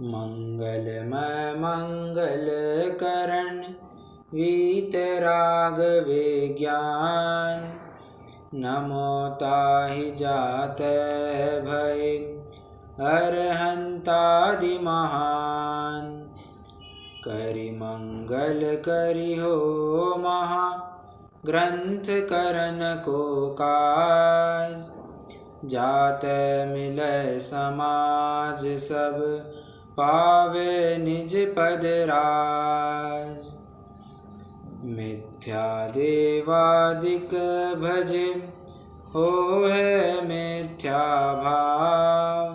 मंगलमय मंगल करण वीतराग विज्ञान, नमो ताहि जाते भय अरहंतादि महान। करि मंगल करि हो महा ग्रंथ करन को काज, जाते मिलय समाज सब पावे निज पद राज। मिथ्या देवादिक भजे होए मिथ्या भाव,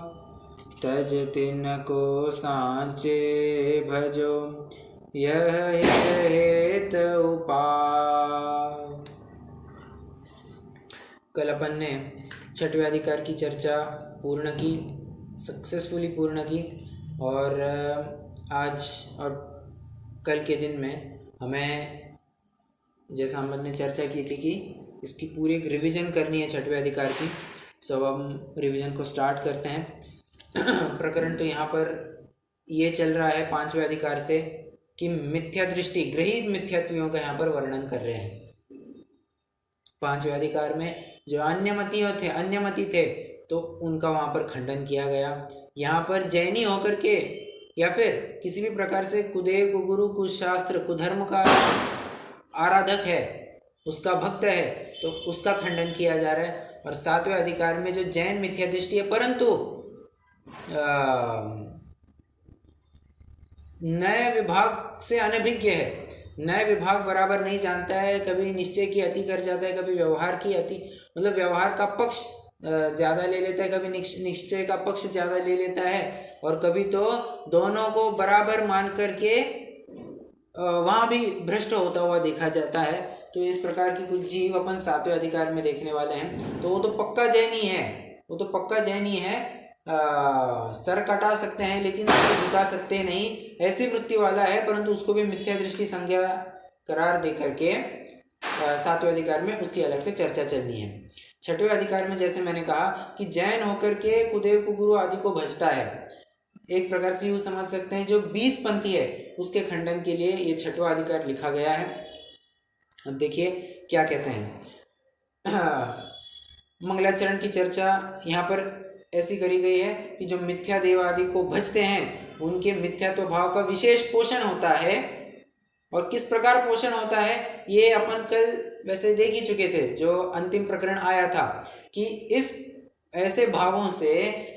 तज तिनको सांचे भजो यह हित हेत उपाय। कल अपन ने छठवें अधिकार की चर्चा पूर्ण की, सक्सेसफुली पूर्ण की, और आज और कल के दिन में हमें, जैसा हम ने चर्चा की थी कि इसकी पूरी एक रिवीजन करनी है छठवें अधिकार की। सो अब हम रिवीजन को स्टार्ट करते हैं। प्रकरण तो यहाँ पर ये चल रहा है पांचवें अधिकार से कि मिथ्या दृष्टि, गृहीत मिथ्यात्वियों का यहाँ पर वर्णन कर रहे हैं। पांचवें अधिकार में जो अन्यमति थे तो उनका वहाँ पर खंडन किया गया। यहाँ पर जैनी होकर के या फिर किसी भी प्रकार से कुदेव, कुगुरु, कुशास्त्र, कुधर्म का आराधक है, उसका भक्त है, तो उसका खंडन किया जा रहा है। और सातवें अधिकार में जो जैन मिथ्या दृष्टि है परंतु नए विभाग से अनभिज्ञ है, नए विभाग बराबर नहीं जानता है, कभी निश्चय की अति कर जाता है, कभी व्यवहार की अति, मतलब व्यवहार का पक्ष ज़्यादा ले लेता है, कभी निश्चय का पक्ष ज़्यादा ले लेता है, और कभी तो दोनों को बराबर मान करके वहाँ भी भ्रष्ट होता हुआ देखा जाता है। तो इस प्रकार की कुछ जीव अपन सातवें अधिकार में देखने वाले हैं। तो वो तो पक्का जैनी है, वो तो पक्का जैनी है, सर कटा सकते हैं लेकिन सर झुका सकते नहीं, ऐसी वृत्ति वाला है, परंतु उसको भी मिथ्या दृष्टि संज्ञा करार दे करके सातवें अधिकार में उसकी अलग से चर्चा चलनी है। छठवें अधिकार में जैसे मैंने कहा कि जैन होकर के कुदेव, कुगुरु आदि को भजता है, एक प्रकार से यूँ समझ सकते हैं जो 20 पंथी है उसके खंडन के लिए ये छठवां अधिकार लिखा गया है। अब देखिए क्या कहते हैं। मंगलाचरण की चर्चा यहाँ पर ऐसी करी गई है कि जो मिथ्या देव आदि को भजते हैं उनके मिथ्यात्व भाव का विशेष पोषण होता है। और किस प्रकार पोषण होता है ये अपन कल वैसे देख ही चुके थे, जो अंतिम प्रकरण आया था कि इस ऐसे भावों से,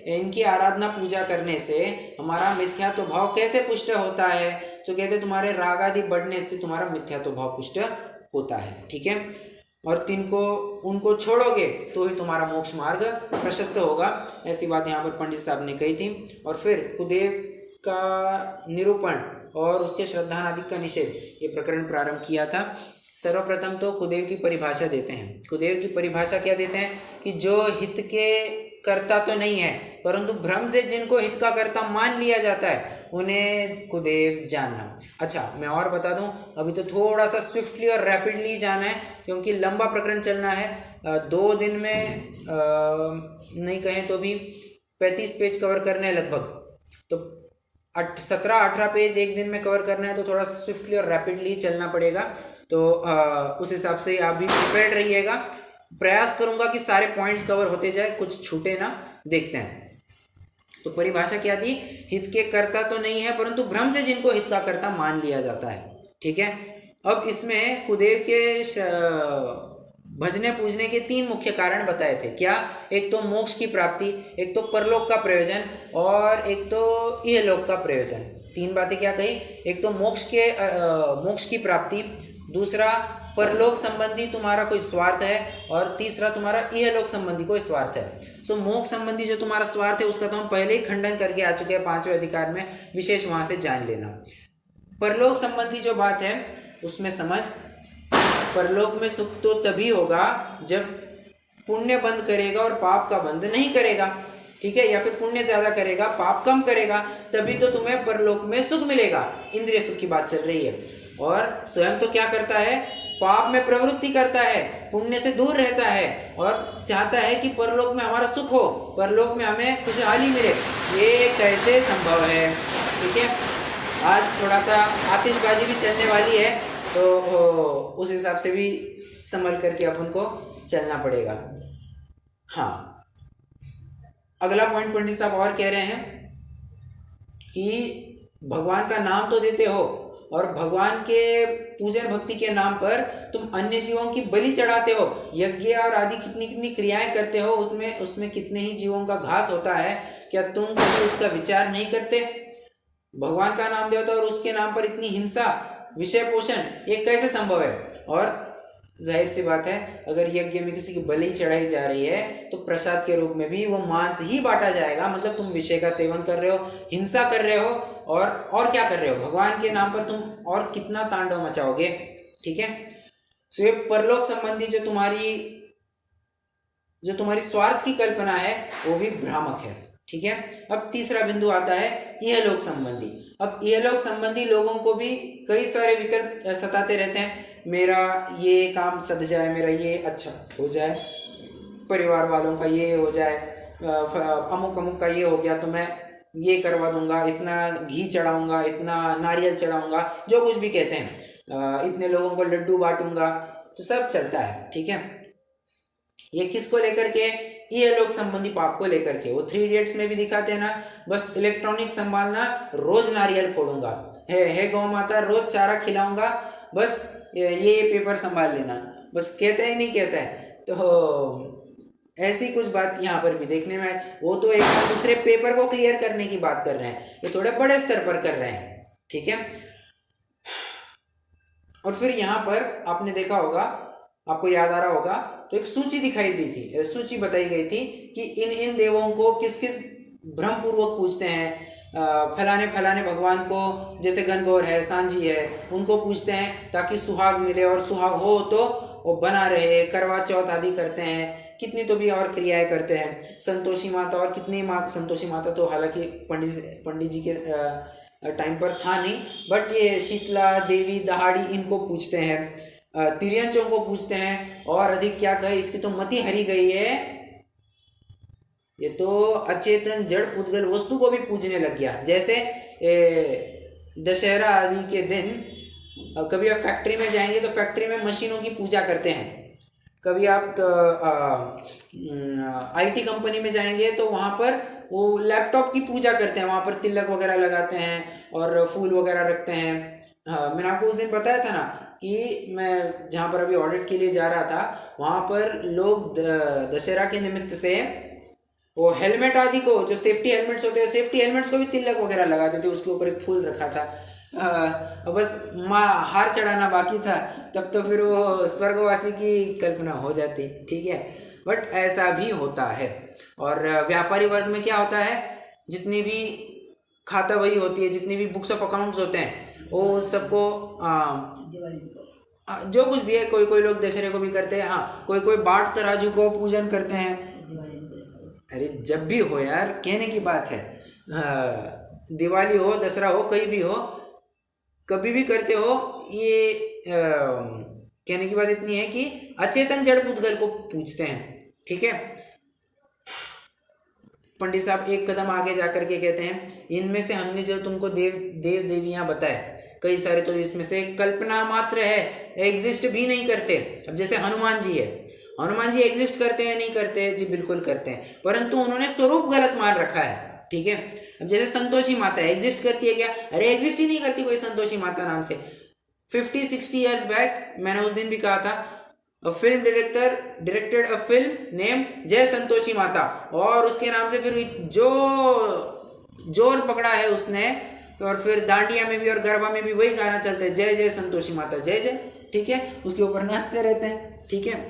इनकी आराधना पूजा करने से हमारा मिथ्यात्व भाव कैसे पुष्ट होता है। तो कहते तुम्हारे राग आदि बढ़ने से तुम्हारा मिथ्यात्व भाव पुष्ट होता है, ठीक है। और उनको छोड़ोगे तो ही तुम्हारा मोक्ष मार्ग प्रशस्त होगा, ऐसी बात यहाँ पर पंडित साहब ने कही थी। और फिर कुदेव का निरूपण और उसके श्रद्धानादि का निषेध, ये प्रकरण प्रारंभ किया था। सर्वप्रथम तो कुदेव की परिभाषा देते हैं। कुदेव की परिभाषा क्या देते हैं कि जो हित के कर्ता तो नहीं है परंतु भ्रम से जिनको हित का कर्ता मान लिया जाता है उन्हें कुदेव जानना। अच्छा, मैं और बता दूं, अभी तो थोड़ा सा स्विफ्टली और रैपिडली जाना है क्योंकि लंबा प्रकरण चलना है। 2 दिन में नहीं कहें तो भी 35 पेज कवर करने हैं लगभग, तो 17-18 पेज एक दिन में कवर करना है, तो थोड़ा स्विफ्टली और रैपिडली चलना पड़ेगा। तो उस हिसाब से आप भी प्रिपेयर्ड रहिएगा। प्रयास करूंगा कि सारे पॉइंट्स कवर होते जाए, कुछ छूटे ना। देखते हैं तो परिभाषा क्या दी, हित के कर्ता तो नहीं है परंतु भ्रम से जिनको हित का कर्ता मान लिया जाता है, ठीक है। अब इसमें कुदेव के भजने पूजने के 3 मुख्य कारण बताए थे। क्या? एक तो मोक्ष की प्राप्ति, एक तो परलोक का प्रयोजन, और एक तो इहलोक का प्रयोजन। 3 बातें क्या कही, एक तो मोक्ष की प्राप्ति, दूसरा परलोक संबंधी तुम्हारा कोई स्वार्थ है, और तीसरा तुम्हारा इहलोक संबंधी कोई स्वार्थ है। सो मोक्ष संबंधी जो तुम्हारा स्वार्थ है उसका तो हम पहले ही खंडन करके आ चुके हैं 5वें अधिकार में, विशेष वहां से जान लेना। परलोक संबंधी जो बात है उसमें समझ, परलोक में सुख तो तभी होगा जब पुण्य बंद करेगा और पाप का बंद नहीं करेगा, ठीक है, या फिर पुण्य ज्यादा करेगा पाप कम करेगा, तभी तो तुम्हें परलोक में सुख मिलेगा। इंद्रिय सुख की बात चल रही है। और स्वयं तो क्या करता है, पाप में प्रवृत्ति करता है, पुण्य से दूर रहता है और चाहता है कि परलोक में हमारा सुख हो, परलोक में हमें खुशहाली मिले, ये कैसे संभव है? ठीक है, आज थोड़ा सा आतिशबाजी भी चलने वाली है, तो उस हिसाब से भी संभल करके अपन को चलना पड़ेगा। हाँ, अगला पॉइंट पंडित साहब और कह रहे हैं कि भगवान का नाम तो देते हो और भगवान के पूजन भक्ति के नाम पर तुम अन्य जीवों की बलि चढ़ाते हो, यज्ञ और आदि कितनी कितनी क्रियाएं करते हो, उसमें कितने ही जीवों का घात होता है, क्या तुम कभी उसका विचार नहीं करते? भगवान का नाम देते हो और उसके नाम पर इतनी हिंसा, विषय पोषण, ये कैसे संभव है? और जाहिर सी बात है, अगर यज्ञ में किसी की बलि चढ़ाई जा रही है तो प्रसाद के रूप में भी वो मांस ही बांटा जाएगा, मतलब तुम विषय का सेवन कर रहे हो, हिंसा कर रहे हो और क्या कर रहे हो? भगवान के नाम पर तुम और कितना तांडव मचाओगे? ठीक है, सो ये परलोक संबंधी जो तुम्हारी स्वार्थ की कल्पना है वो भी भ्रामक है। ठीक है, अब तीसरा बिंदु आता है इहलोक संबंधी। अब इहलोक संबंधी लोगों को भी कई सारे विकल्प सताते रहते हैं, मेरा ये काम सध जाए, मेरा ये अच्छा हो जाए, परिवार वालों का ये हो जाए, अमुक का ये हो गया तो मैं ये करवा दूंगा, इतना घी चढ़ाऊंगा, इतना नारियल चढ़ाऊंगा, जो कुछ भी कहते हैं, इतने लोगों को लड्डू बांटूंगा, तो सब चलता है। ठीक है, ये किसको लेकर के? इहलोक संबंधी पाप को लेकर के। वो 3 इडियट्स में भी दिखाते हैं ना, बस इलेक्ट्रॉनिक संभालना, रोज नारियल फोड़ूंगा, है गौ माता, रोज चारा खिलाऊंगा, बस ये पेपर संभाल लेना, बस कहते ही नहीं कहता है। तो ऐसी कुछ बात यहाँ पर भी देखने में, वो तो एक दूसरे पेपर को क्लियर करने की बात कर रहे हैं, ये थोड़े बड़े स्तर पर कर रहे हैं। ठीक है, और फिर यहाँ पर आपने देखा होगा, आपको याद आ रहा होगा, तो एक सूची दिखाई दी थी, सूची बताई गई थी कि इन देवों को किस किस भ्रम पूर्वक पूजते हैं। फलाने भगवान को, जैसे गणगौर है, सांझी है, उनको पूजते हैं ताकि सुहाग मिले, और सुहाग हो तो वो बना रहे, करवा चौथ आदि करते हैं, कितनी तो भी और क्रियाएं करते हैं। संतोषी माता, और कितनी संतोषी माता तो हालांकि पंडित जी के टाइम पर था नहीं, बट ये शीतला देवी, दहाड़ी, इनको पूजते हैं, तिर्यंचों को पूजते हैं, और अधिक क्या कहे, इसकी तो मति हरी गई है, ये तो अचेतन जड़ पुद्गल वस्तु को भी पूजने लग गया। जैसे दशहरा आदि के दिन कभी आप फैक्ट्री में जाएंगे तो फैक्ट्री में मशीनों की पूजा करते हैं, कभी आप IT कंपनी में जाएंगे तो वहाँ पर वो लैपटॉप की पूजा करते हैं, वहाँ पर तिलक वगैरह लगाते हैं और फूल वगैरह रखते हैं। हाँ, मैंने आपको उस दिन बताया था ना कि मैं जहाँ पर अभी ऑडिट के लिए जा रहा था, वहाँ पर लोग दशहरा के निमित्त से वो हेलमेट आदि को, जो सेफ्टी हेलमेट्स होते हैं, सेफ्टी हेलमेट्स को भी तिलक वगैरह लगाते थे, उसके ऊपर एक फूल रखा था। बस हार चढ़ाना बाकी था, तब तो फिर वो स्वर्गवासी की कल्पना हो जाती। ठीक है, बट ऐसा भी होता है। और व्यापारी वर्ग में क्या होता है, जितनी भी खाता बही होती है, जितनी भी बुक्स ऑफ अकाउंट्स होते हैं, वो सबको जो कुछ भी है, कोई लोग दशहरे को भी करते हैं, हाँ कोई बाट तराजू को पूजन करते हैं। अरे जब भी हो यार, कहने की बात है, दिवाली हो, दशहरा हो, कहीं भी हो, कभी भी करते हो, ये कहने की बात इतनी है कि अचेतन जड़ पुद्गल को पूजते हैं। ठीक है, पंडित साहब एक कदम आगे जाकर के कहते हैं, इनमें से हमने जो तुमको देव देवियां बताए कई सारे, तो इसमें से कल्पना मात्र है, एग्जिस्ट भी नहीं करते। अब जैसे हनुमान जी है, हनुमान जी एग्जिस्ट करते हैं नहीं करते? जी बिल्कुल करते हैं, परंतु उन्होंने स्वरूप गलत मान रखा है। ठीक है, अब जैसे संतोषी माता एग्जिस्ट करती है क्या? अरे एग्जिस्ट ही नहीं करती कोई संतोषी माता नाम से। 50-60 ईयर्स बैक मैंने उस दिन भी कहा था, a film director directed a film name जय संतोषी माता, और उसके नाम से फिर जो जोर पकड़ा है उसने, और फिर दांडिया में भी और गरबा में भी वही गाना चलता है, जय जय संतोषी माता जय जय। ठीक है, उसके ऊपर नाचते रहते हैं। ठीक है,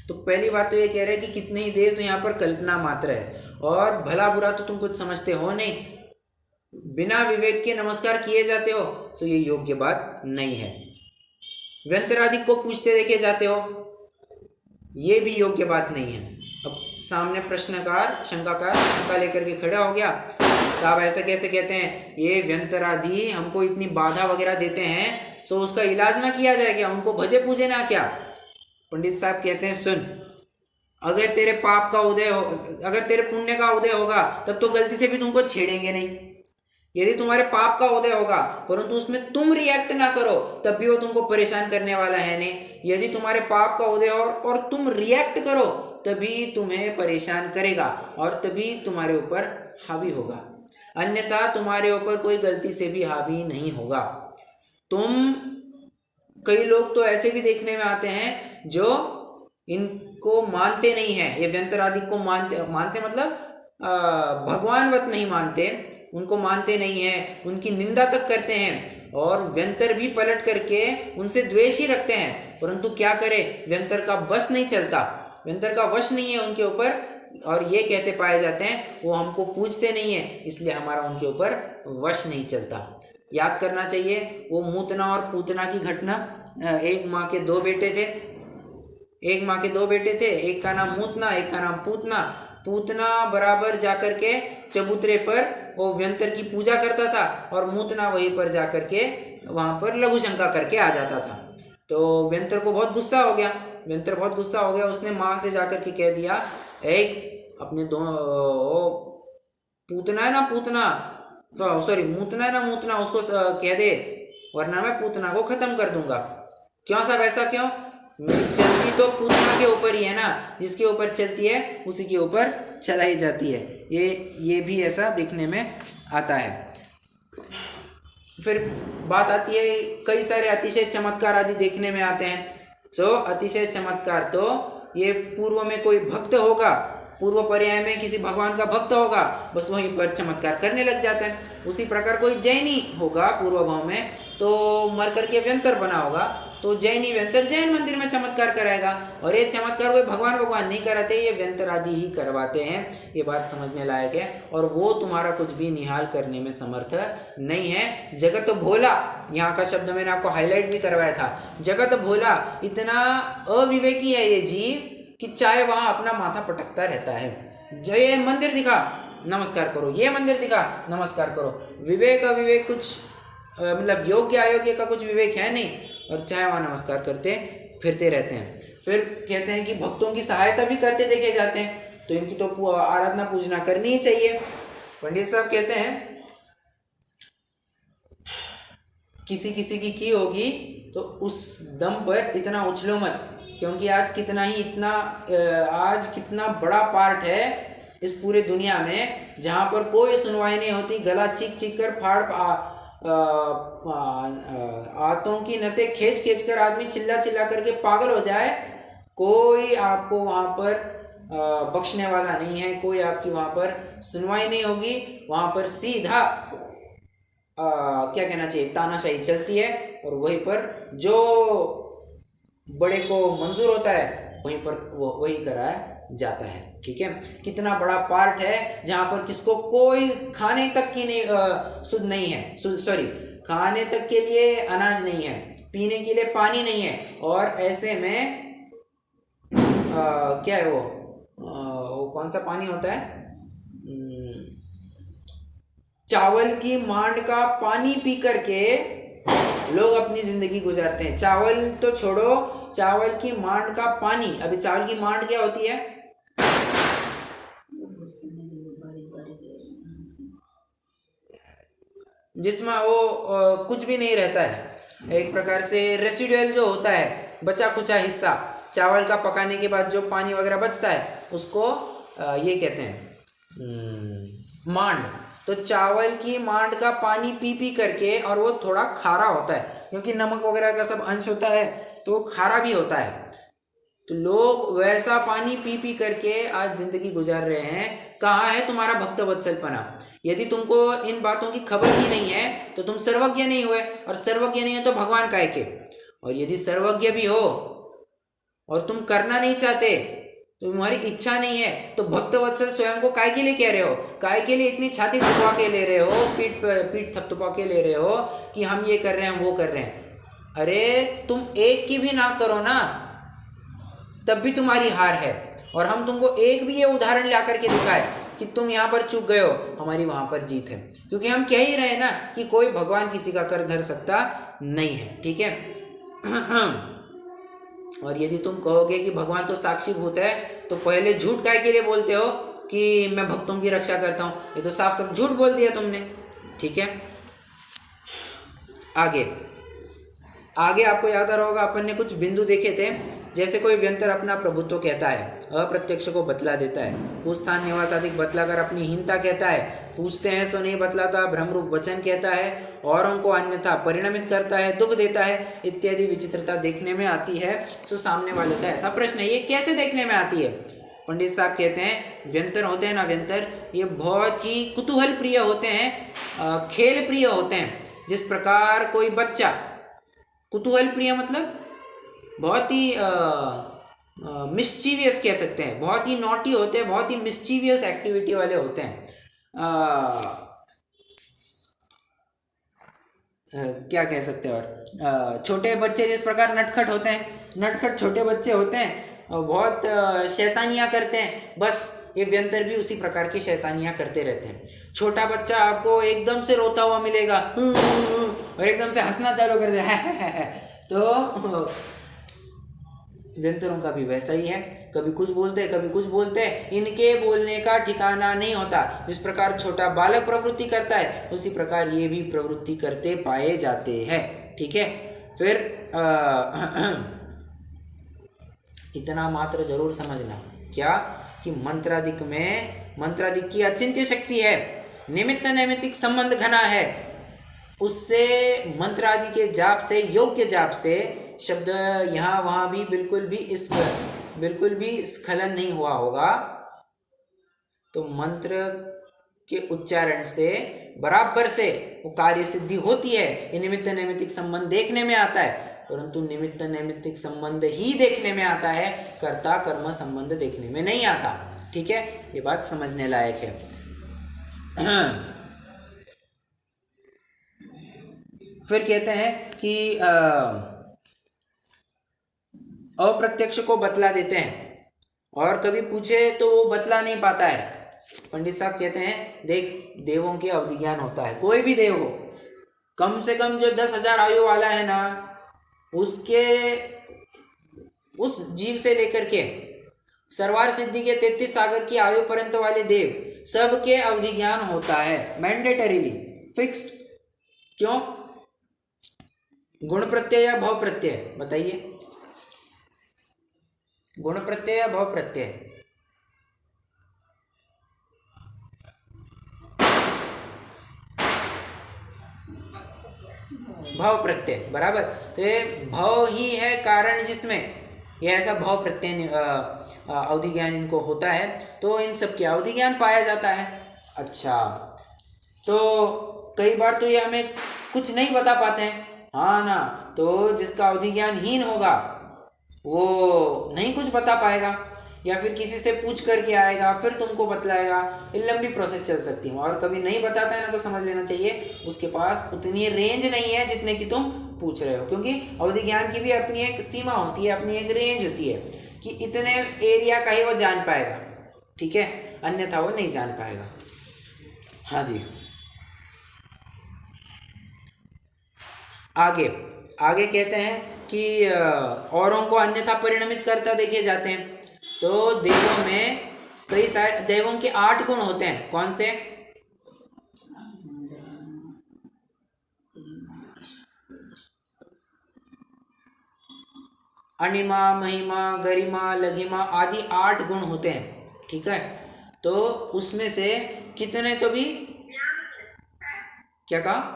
तो पहली बात तो ये कह रहे हैं कि कितने ही देव तो यहाँ पर कल्पना मात्र है, और भला बुरा तो तुम कुछ समझते हो नहीं, बिना विवेक के नमस्कार किए जाते हो, तो ये योग्य बात नहीं है। व्यंतराधिक को पूछते देखे जाते हो, ये भी योग्य बात नहीं है। अब सामने प्रश्नकार शंका लेकर के खड़ा हो गया, साहब ऐसे कैसे कहते हैं, ये व्यंतराधि हमको इतनी बाधा वगैरह देते हैं, तो उसका इलाज ना किया जाए क्या? उनको भजे पूजे ना क्या? पंडित साहब कहते हैं सुन, अगर तेरे पाप का उदय हो, अगर तेरे पुण्य का उदय होगा तब तो गलती से भी तुमको छेड़ेंगे नहीं। यदि तुम्हारे पाप का उदय होगा परंतु उसमें तुम रिएक्ट ना करो तब भी वो तुमको परेशान करने वाला है नहीं। यदि तुम्हारे पाप का उदय हो और तुम रिएक्ट करो तभी तुम्हें परेशान करेगा और तभी तुम्हारे ऊपर हावी होगा, अन्यथा तुम्हारे ऊपर कोई गलती से भी हावी नहीं होगा। तुम, कई लोग तो ऐसे भी देखने में आते हैं जो इनको मानते नहीं हैं, ये व्यंतर आदि को मानते मतलब भगवानवत नहीं मानते, उनको मानते नहीं हैं, उनकी निंदा तक करते हैं और व्यंतर भी पलट करके उनसे द्वेष ही रखते हैं। परंतु क्या करें, व्यंतर का बस नहीं चलता, व्यंतर का वश नहीं है उनके ऊपर, और ये कहते पाए जाते हैं वो हमको पूजते नहीं है इसलिए हमारा उनके ऊपर वश नहीं चलता। याद करना चाहिए वो मूतना और पूतना की घटना। एक माँ के दो बेटे थे, एक माँ के दो बेटे थे, एक का नाम मूतना, एक का नाम पूतना। पूतना बराबर जाकर के चबूतरे पर वो व्यंतर की पूजा करता था और मूतना वहीं पर जाकर के वहाँ पर लघु शंका करके आ जाता था। तो व्यंतर को बहुत गुस्सा हो गया, व्यंतर बहुत गुस्सा हो गया, उसने माँ से जाकर के कह दिया, एक अपने दो पूतना है ना पूतना, तो सॉरी मूतना है ना मूतना, उसको कह दे वरना मैं पूतना को खत्म कर दूंगा। क्यों साहब, ऐसा क्यों? चलती तो पूतना के ऊपर ही है ना, जिसके ऊपर चलती है उसी के ऊपर चलाई जाती है। ये भी ऐसा देखने में आता है। फिर बात आती है, कई सारे अतिशय चमत्कार आदि देखने में आते हैं। अतिशय चमत्कार तो ये पूर्व में कोई भक्त होगा, पूर्व पर्याय में किसी भगवान का भक्त होगा, बस वहीं पर चमत्कार करने लग जाता है। उसी प्रकार कोई जैनी होगा पूर्व भाव में, तो मर करके व्यंतर बना होगा, तो जैनी व्यंतर जैन मंदिर में चमत्कार कराएगा। और ये चमत्कार कोई भगवान नहीं कराते, ये व्यंतर आदि ही करवाते हैं। ये बात समझने लायक है। और वो तुम्हारा कुछ भी निहाल करने में समर्थ नहीं है। जगत भोला, यहाँ का शब्द मैंने आपको हाईलाइट भी करवाया था। जगत भोला इतना अविवेकी है ये जीव कि चाहे वहाँ अपना माथा पटकता रहता है। ये मंदिर दिखा नमस्कार करो, ये मंदिर दिखा नमस्कार करो। विवेक अविवेक कुछ मतलब योग्य अयोग्य का कुछ विवेक है नहीं, और चाहे वहाँ नमस्कार करते फिरते रहते हैं। फिर कहते हैं कि भक्तों की सहायता भी करते देखे जाते हैं, तो इनकी तो आराधना पूजना करनी ही चाहिए। पंडित साहब कहते हैं किसी किसी की होगी तो उस दम पर इतना उछलो मत, क्योंकि आज कितना बड़ा पार्ट है इस पूरे दुनिया में जहाँ पर कोई सुनवाई नहीं होती, गला चीख कर आंतों की नसें खींच कर आदमी चिल्ला करके पागल हो जाए, कोई आपको वहाँ पर बख्शने वाला नहीं है, कोई आपकी वहाँ पर सुनवाई नहीं होगी। वहाँ पर सीधा क्या कहना चाहिए, तानाशाही चलती है, और वहीं पर जो बड़े को मंजूर होता है वहीं पर वही कराया जाता है। ठीक है, कितना बड़ा पार्ट है जहाँ पर किसको कोई खाने तक की नहीं शुद्ध नहीं है, सॉरी खाने तक के लिए अनाज नहीं है, पीने के लिए पानी नहीं है, और ऐसे में क्या है वो कौन सा पानी होता है, चावल की मांड का पानी पी करके लोग अपनी जिंदगी गुजारते हैं। चावल तो छोड़ो, चावल की मांड का पानी, अभी चावल की मांड क्या होती है, जिसमें वो कुछ भी नहीं रहता है, एक प्रकार से रेसिडुअल जो होता है, बचा खुचा हिस्सा चावल का पकाने के बाद जो पानी वगैरह बचता है उसको ये कहते हैं मांड। तो चावल की मांड का पानी पी करके, और वो थोड़ा खारा होता है क्योंकि नमक वगैरह का सब अंश होता है तो खारा भी होता है, तो लोग वैसा पानी पी करके आज जिंदगी गुजार रहे हैं। कहाँ है तुम्हारा भक्त वत्सलपना? यदि तुमको इन बातों की खबर ही नहीं है तो तुम सर्वज्ञ नहीं हुए, और सर्वज्ञ नहीं है तो भगवान काहे के? और यदि सर्वज्ञ भी हो और तुम करना नहीं चाहते, तुम्हारी इच्छा नहीं है, तो भक्त वत्सल स्वयं को काय के लिए कह रहे हो? काय के लिए इतनी छाती ठुकवा के ले रहे हो, पीठ थपथपा के ले रहे हो कि हम ये कर रहे हैं वो कर रहे हैं? अरे तुम एक की भी ना करो ना, तब भी तुम्हारी हार है। और हम तुमको एक भी ये उदाहरण ला करके दिखाए कि तुम यहाँ पर चूक गए हो, हमारी वहाँ पर जीत है, क्योंकि हम कह ही रहे ना कि कोई भगवान किसी का कर धर सकता नहीं है। ठीक है, और यदि तुम कहोगे कि भगवान तो साक्षीभूत है, तो पहले झूठ काहे के लिए बोलते हो कि मैं भक्तों की रक्षा करता हूँ? ये तो साफ साफ झूठ बोल दिया तुमने। ठीक है, आगे आगे आपको याद आ रहा होगा, अपन ने कुछ बिंदु देखे थे। जैसे कोई व्यंतर अपना प्रभुत्व कहता है, अप्रत्यक्ष को बतला देता है, कुस्थान निवास आदि बतलाकर अपनी हीनता कहता है, पूछते हैं सो नहीं बतलाता, भ्रमरूप वचन कहता है, औरों को अन्यथा परिणमित करता है, दुख देता है, इत्यादि विचित्रता देखने में आती है। तो सामने वाले का ऐसा प्रश्न है, ये कैसे देखने में आती है? पंडित साहब कहते हैं व्यंतर होते हैं ना, व्यंतर ये बहुत ही कुतूहल प्रिय होते हैं, खेल प्रिय होते हैं। जिस प्रकार कोई बच्चा, कुतूहल प्रिय मतलब बहुत ही मिस्चीवियस कह सकते हैं, बहुत ही नॉटी होते हैं, बहुत ही मिस्चीवियस एक्टिविटी वाले होते हैं। क्या कह सकते हैं, और छोटे बच्चे जिस प्रकार नटखट होते हैं, नटखट छोटे बच्चे होते हैं, बहुत शैतानियाँ करते हैं, बस ये व्यंतर भी उसी प्रकार की शैतानियाँ करते रहते हैं। छोटा बच्चा आपको एकदम से रोता हुआ मिलेगा और एकदम से हंसना चालू कर देगा तो व्यंतरों का भी वैसा ही है, कभी कुछ बोलते हैं कभी कुछ बोलते हैं, इनके बोलने का ठिकाना नहीं होता। जिस प्रकार छोटा बालक प्रवृत्ति करता है, उसी प्रकार ये भी प्रवृत्ति करते पाए जाते हैं। ठीक है, फिर इतना मात्र जरूर समझना क्या कि मंत्रादिक की अचिंत्य शक्ति है, निमित्त नैमित्तिक संबंध घना है, उससे मंत्र आदि के जाप से, योग्य जाप से शब्द यहाँ वहाँ भी बिल्कुल भी स्खलन नहीं हुआ होगा। तो मंत्र के उच्चारण से बराबर से वो कार्य सिद्धि होती है। ये निमित्त नैमित्तिक संबंध देखने में आता है, परंतु निमित्त नैमित्तिक संबंध ही देखने में आता है, कर्ता कर्म संबंध देखने में नहीं आता। ठीक है, ये बात समझने लायक है। फिर कहते हैं कि अप्रत्यक्ष को बतला देते हैं, और कभी पूछे तो वो बतला नहीं पाता है। पंडित साहब कहते हैं देख, देवों के अवधि ज्ञान होता है, कोई भी देव हो, कम से कम जो 10,000 आयु वाला है ना, उसके उस जीव से लेकर के सर्वार सिद्धि के 33 सागर की आयु पर्यंत वाले देव सबके अवधि ज्ञान होता है, मैंडेटरीली फिक्स्ड। क्यों? गुण प्रत्यय या भाव प्रत्यय? बताइए, गुण प्रत्यय या भाव प्रत्यय? भाव प्रत्यय, बराबर। तो ये भाव ही है कारण, जिसमें ये ऐसा भाव प्रत्यय अवधि ज्ञान इनको होता है, तो इन सब के अवधि ज्ञान पाया जाता है। अच्छा, तो कई बार तो ये हमें कुछ नहीं बता पाते हैं, हाँ ना, तो जिसका अवधि ज्ञान हीन होगा वो नहीं कुछ बता पाएगा, या फिर किसी से पूछ करके आएगा फिर तुमको बतलाएगा, ये लंबी प्रोसेस चल सकती है। और कभी नहीं बताता है ना, तो समझ लेना चाहिए उसके पास उतनी रेंज नहीं है जितने की तुम पूछ रहे हो, क्योंकि अवधि ज्ञान की भी अपनी एक सीमा होती है, अपनी एक रेंज होती है कि इतने एरिया का ही वो जान पाएगा। ठीक है, अन्यथा वो नहीं जान पाएगा। हाँ जी, आगे कहते हैं कि औरों को अन्यथा परिणमित करता देखे जाते हैं। तो देवों में कई सारे, देवों के 8 गुण होते हैं। कौन से? अणिमा, महिमा, गरिमा, लघिमा आदि 8 गुण होते हैं। ठीक है, तो उसमें से कितने तो भी, क्या कहा?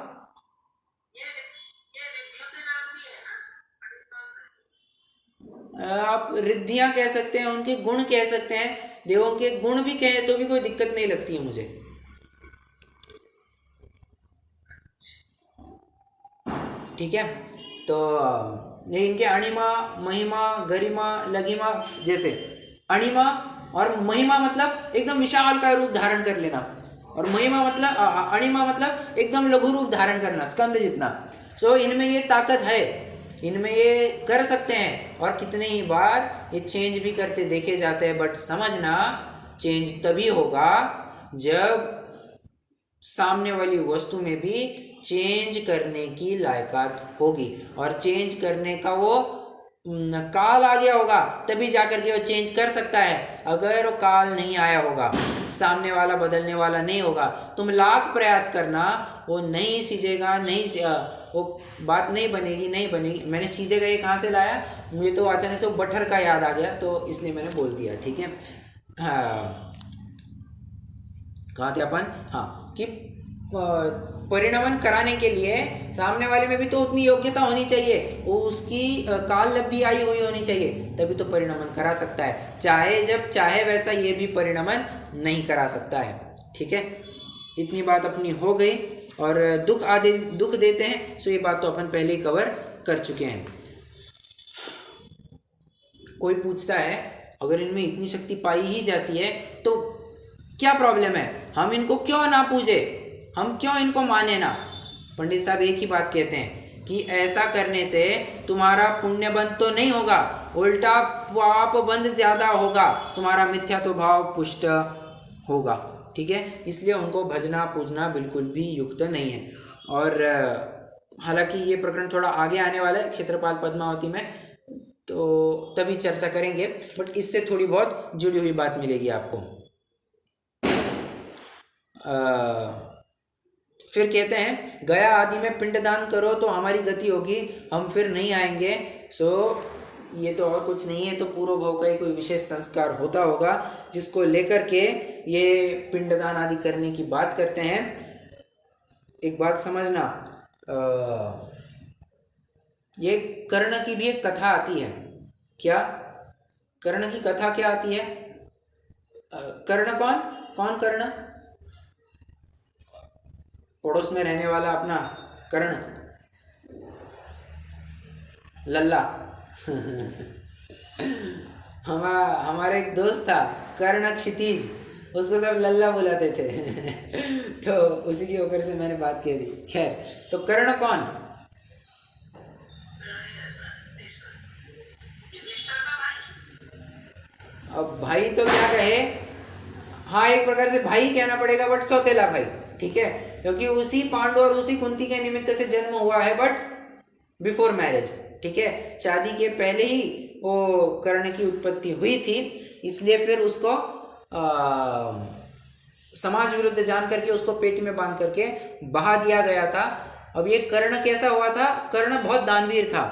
आप रिद्धियां कह सकते हैं, उनके गुण कह सकते हैं, देवों के गुण भी कहे तो भी कोई दिक्कत नहीं लगती है मुझे। ठीक है, तो ये इनके अणिमा, महिमा, गरिमा, लघिमा, जैसे अणिमा और महिमा मतलब एकदम विशाल का रूप धारण कर लेना, और महिमा मतलब अणिमा मतलब एकदम लघु रूप धारण करना, स्कंद जितना। सो इनमें ये ताकत है, इनमें ये कर सकते हैं, और कितने ही बार ये चेंज भी करते देखे जाते हैं। बट समझना, चेंज तभी होगा जब सामने वाली वस्तु में भी चेंज करने की लायकात होगी, और चेंज करने का वो काल आ गया होगा तभी जाकर के वो चेंज कर सकता है। अगर वो काल नहीं आया होगा, सामने वाला बदलने वाला नहीं होगा, तुम लाख प्रयास करना वो नहीं सीजेगा, वो बात नहीं बनेगी, नहीं बनेगी। मैंने सीजेगा ये कहाँ से लाया, मुझे तो अचानक से वो बटर का याद आ गया तो इसलिए मैंने बोल दिया, ठीक है। हाँ, कहाँ थे अपन? हाँ, कि परिणमन कराने के लिए सामने वाले में भी तो उतनी योग्यता होनी चाहिए, वो उसकी काल लब्धि आई हुई होनी चाहिए, तभी तो परिणमन करा सकता है। चाहे जब चाहे वैसा ये भी परिणमन नहीं करा सकता है, ठीक है। इतनी बात अपनी हो गई। और दुख देते हैं, सो ये बात तो अपन पहले ही कवर कर चुके हैं। कोई पूछता है अगर इनमें इतनी शक्ति पाई ही जाती है तो क्या प्रॉब्लम है, हम इनको क्यों ना पूजे, हम क्यों इनको माने ना। पंडित साहब एक ही बात कहते हैं कि ऐसा करने से तुम्हारा पुण्य बंद तो नहीं होगा, उल्टा पाप बंद ज़्यादा होगा, तुम्हारा मिथ्यात्व भाव पुष्ट होगा, ठीक है। इसलिए उनको भजना पूजना बिल्कुल भी युक्त नहीं है। और हालांकि ये प्रकरण थोड़ा आगे आने वाला है क्षेत्रपाल पद्मावती में, तो तभी चर्चा करेंगे, बट इससे थोड़ी बहुत जुड़ी हुई बात मिलेगी आपको। फिर कहते हैं गया आदि में पिंडदान करो तो हमारी गति होगी, हम फिर नहीं आएंगे। सो ये तो और कुछ नहीं है, तो पूर्व भाव का कोई विशेष संस्कार होता होगा जिसको लेकर के ये पिंडदान आदि करने की बात करते हैं। एक बात समझना, ये कर्ण की भी एक कथा आती है। क्या कर्ण की कथा क्या आती है? कर्ण कौन कौन? कर्ण पड़ोस में रहने वाला अपना कर्ण, लल्ला। हमारे एक दोस्त था कर्ण क्षितिज, उसको सब लल्ला बुलाते थे। तो उसी के ऊपर से मैंने बात कह दी। खैर, तो कर्ण कौन? अब भाई तो क्या कहे, हाँ एक प्रकार से भाई कहना पड़ेगा, बट सौतेला भाई, ठीक है, क्योंकि उसी पांडु और उसी कुंती के निमित्त से जन्म हुआ है, बट बिफोर मैरिज, ठीक है। शादी के पहले ही वो कर्ण की उत्पत्ति हुई थी, इसलिए फिर उसको समाज विरुद्ध जान करके उसको पेटी में बांध करके बहा दिया गया था। अब ये कर्ण कैसा हुआ था? कर्ण बहुत दानवीर था,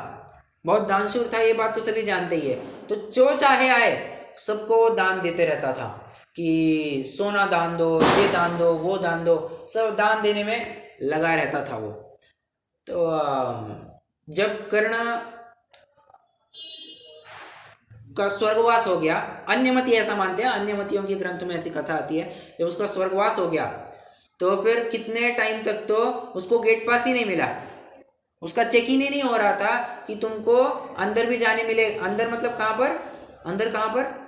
बहुत दानशूर था, ये बात तो सभी जानते ही है। तो जो चाहे आए सबको वो दान देते रहता था कि सोना दान दो, ये दान दो, वो दान दो, सब दान देने में लगा रहता था वो। तो जब कर्ण का स्वर्गवास हो गया, अन्यमति ऐसा मानते हैं, अन्यमतियों के ग्रंथ में ऐसी कथा आती है, जब उसका स्वर्गवास हो गया तो फिर कितने टाइम तक तो उसको गेट पास ही नहीं मिला, उसका चेक इन ही नहीं हो रहा था कि तुमको अंदर भी जाने मिले। अंदर मतलब कहाँ पर? अंदर कहाँ पर?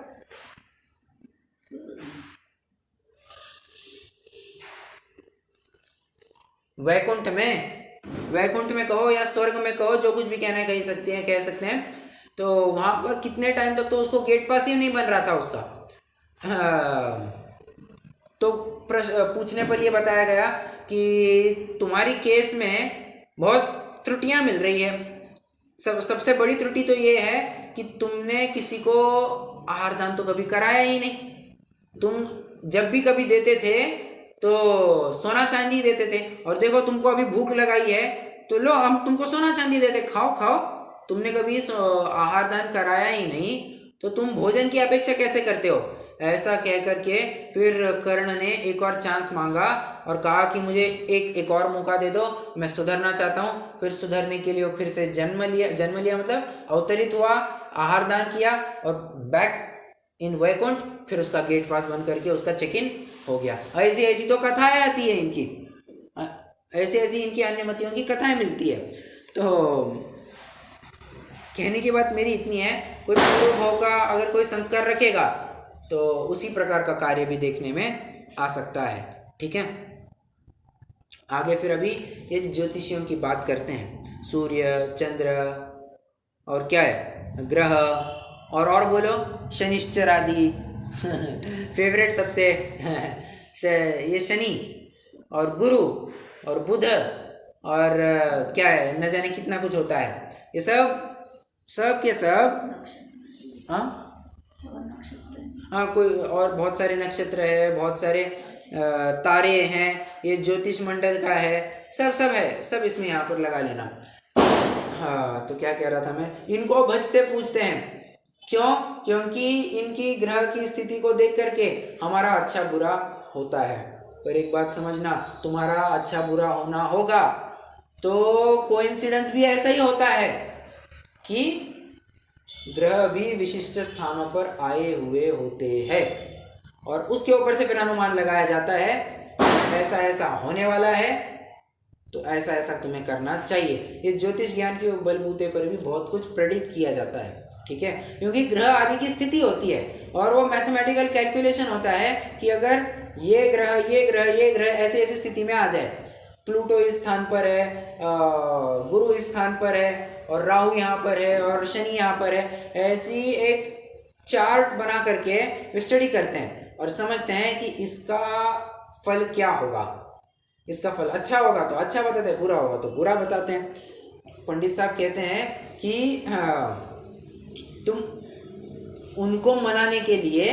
वैकुंठ में, वैकुंठ में कहो या स्वर्ग में कहो, जो कुछ भी कहना है कह सकते हैं। तो वहां पर कितने टाइम तक तो उसको गेट पास ही नहीं बन रहा था उसका। तो पूछने पर यह बताया गया कि तुम्हारी केस में बहुत त्रुटियां मिल रही है। सबसे बड़ी त्रुटि तो ये है कि तुमने किसी को आहार दान तो कभी कराया ही नहीं। तुम जब भी कभी देते थे तो सोना चांदी देते थे, और देखो तुमको अभी भूख लगाई है तो लो हम तुमको सोना चांदी देते, खाओ खाओ। तुमने कभी आहार दान कराया ही नहीं तो तुम भोजन की अपेक्षा कैसे करते हो? ऐसा कह करके फिर कर्ण ने एक और चांस मांगा और कहा कि मुझे एक और मौका दे दो, मैं सुधरना चाहता हूँ। फिर सुधरने के लिए फिर से जन्म लिया मतलब अवतरित हुआ, आहार दान किया और बैक इन वैकुंठ, फिर उसका गेट पास बंद करके उसका चेक इन हो गया। ऐसी ऐसी तो कथाएं आती है इनकी, ऐसी ऐसी इनकी अन्यमतियों की कथाएं मिलती है। तो कहने की बात मेरी इतनी है, कोई पूर्व भाव का अगर कोई संस्कार रखेगा तो उसी प्रकार का कार्य भी देखने में आ सकता है, ठीक है। आगे फिर अभी ये ज्योतिषियों की बात करते हैं। सूर्य, चंद्र और क्या है, ग्रह, और बोलो शनिश्चर आदि। फेवरेट सबसे ये शनि और गुरु और बुध और क्या है, न जाने कितना कुछ होता है। ये सब सब के सब। हाँ हाँ, कोई और बहुत सारे नक्षत्र है, बहुत सारे तारे हैं, ये ज्योतिष मंडल का है, सब सब है, सब इसमें यहाँ पर लगा लेना। हाँ, तो क्या कह रहा था मैं, इनको भजते पूजते हैं। क्यों? क्योंकि इनकी ग्रह की स्थिति को देख करके हमारा अच्छा बुरा होता है। पर एक बात समझना, तुम्हारा अच्छा बुरा होना होगा तो कोइंसिडेंस भी ऐसा ही होता है कि ग्रह भी विशिष्ट स्थानों पर आए हुए होते हैं, और उसके ऊपर से फिर अनुमान लगाया जाता है ऐसा ऐसा होने वाला है, तो ऐसा ऐसा तुम्हें करना चाहिए। ये ज्योतिष ज्ञान के बलबूते पर भी बहुत कुछ प्रेडिक्ट किया जाता है, ठीक है, क्योंकि ग्रह आदि की स्थिति होती है और वो मैथमेटिकल कैलकुलेशन होता है कि अगर ये ग्रह ये ग्रह ये ग्रह ऐसे ऐसी स्थिति में आ जाए, प्लूटो इस स्थान पर है, गुरु इस स्थान पर है, और राहु यहाँ पर है, और शनि यहाँ पर है, ऐसी एक चार्ट बना करके स्टडी करते हैं और समझते हैं कि इसका फल क्या होगा। इसका फल अच्छा होगा तो अच्छा बताते हैं, बुरा होगा तो बुरा बताते हैं। पंडित साहब कहते हैं कि तुम उनको मनाने के लिए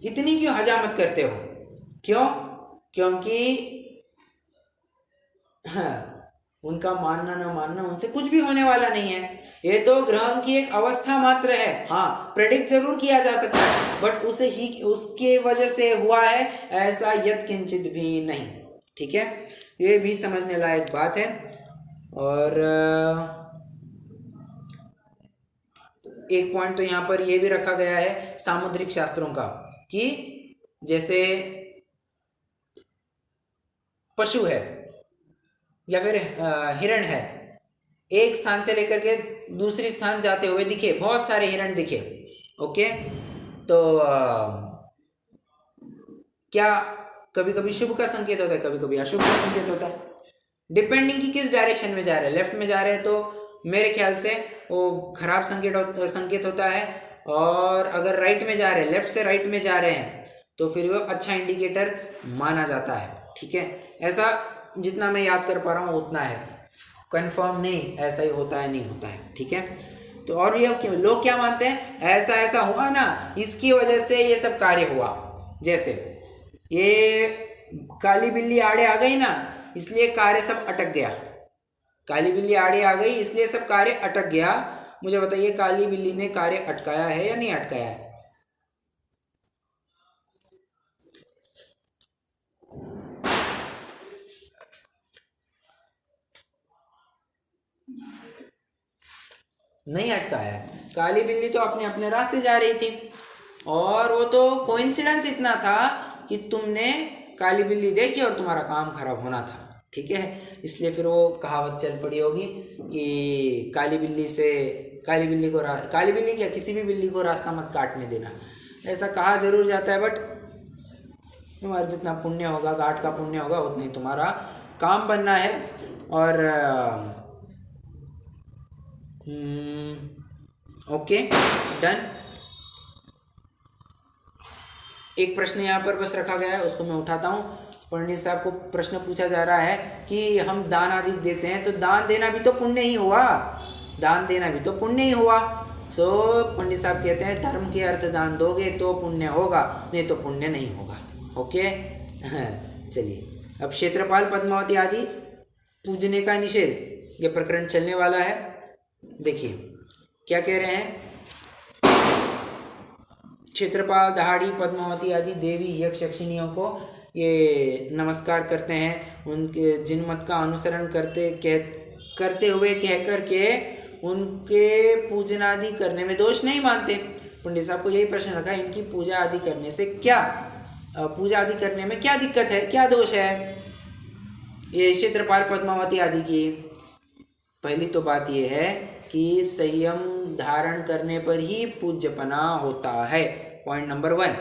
इतनी क्यों हजामत करते हो? क्यों? क्योंकि उनका मानना ना मानना उनसे कुछ भी होने वाला नहीं है। ये तो ग्रह की एक अवस्था मात्र है। हाँ, प्रेडिक्ट जरूर किया जा सकता है, बट उसे ही उसके वजह से हुआ है ऐसा यत्किंचित भी नहीं, ठीक है। ये भी समझने लायक बात है। और एक पॉइंट तो यहाँ पर ये भी रखा गया है सामुद्रिक शास्त्रों का, कि जैसे पशु है या फिर हिरण है, एक स्थान से लेकर के दूसरी स्थान जाते हुए दिखे, बहुत सारे हिरण दिखे, ओके, तो क्या कभी कभी शुभ का संकेत होता है, कभी कभी अशुभ का संकेत होता है, डिपेंडिंग कि किस डायरेक्शन में जा रहे हैं। लेफ्ट में जा रहे हैं तो मेरे ख्याल से वो खराब संकेत होता है, और अगर राइट में जा रहे हैं, लेफ्ट से राइट में जा रहे हैं, तो फिर वो अच्छा इंडिकेटर माना जाता है, ठीक है। ऐसा जितना मैं याद कर पा रहा हूँ उतना है, कंफर्म नहीं ऐसा ही होता है नहीं होता है, ठीक है। तो और ये लोग क्या मानते हैं, ऐसा ऐसा हुआ ना, इसकी वजह से ये सब कार्य हुआ। जैसे ये काली बिल्ली आड़े आ गई ना, इसलिए कार्य सब अटक गया। काली बिल्ली आड़े आ गई इसलिए सब कार्य अटक गया। मुझे बताइए, काली बिल्ली ने कार्य अटकाया है या नहीं अटकाया है? नहीं अटकाया है। काली बिल्ली तो अपने अपने रास्ते जा रही थी, और वो तो कोइंसिडेंस इतना था कि तुमने काली बिल्ली देखी और तुम्हारा काम खराब होना था, ठीक है। इसलिए फिर वो कहावत चल पड़ी होगी कि काली बिल्ली क्या, किसी भी बिल्ली को रास्ता मत काटने देना, ऐसा कहा जरूर जाता है। बट तुम्हारा जितना पुण्य होगा, घाट का पुण्य होगा, उतना ही तुम्हारा काम बनना है। और ओके, डन। एक प्रश्न यहाँ पर बस रखा गया है, उसको मैं उठाता हूँ। पंडित साहब को प्रश्न पूछा जा रहा है कि हम दान आदि देते हैं, तो दान देना भी तो पुण्य ही हुआ, दान देना भी तो पुण्य ही हुआ। सो पंडित साहब कहते हैं धर्म के अर्थ दान दोगे तो पुण्य होगा, नहीं तो पुण्य नहीं होगा, ओके। चलिए, अब क्षेत्रपाल पद्मावती आदि पूजने का निषेध, ये प्रकरण चलने वाला है। देखिए क्या कह रहे हैं, क्षेत्रपाल, दहाड़ी, पद्मावती आदि देवी यक्ष यक्षिणियों को ये नमस्कार करते हैं, उनके जिनमत का अनुसरण करते हुए कह करके उनके पूजना आदि करने में दोष नहीं मानते। पंडित साहब को यही प्रश्न रखा, इनकी पूजा आदि करने से क्या, पूजा आदि करने में क्या दिक्कत है, क्या दोष है ये क्षेत्रपाल पद्मावती आदि की? पहली तो बात यह है कि संयम धारण करने पर ही पूज्यपना होता है, पॉइंट नंबर 1।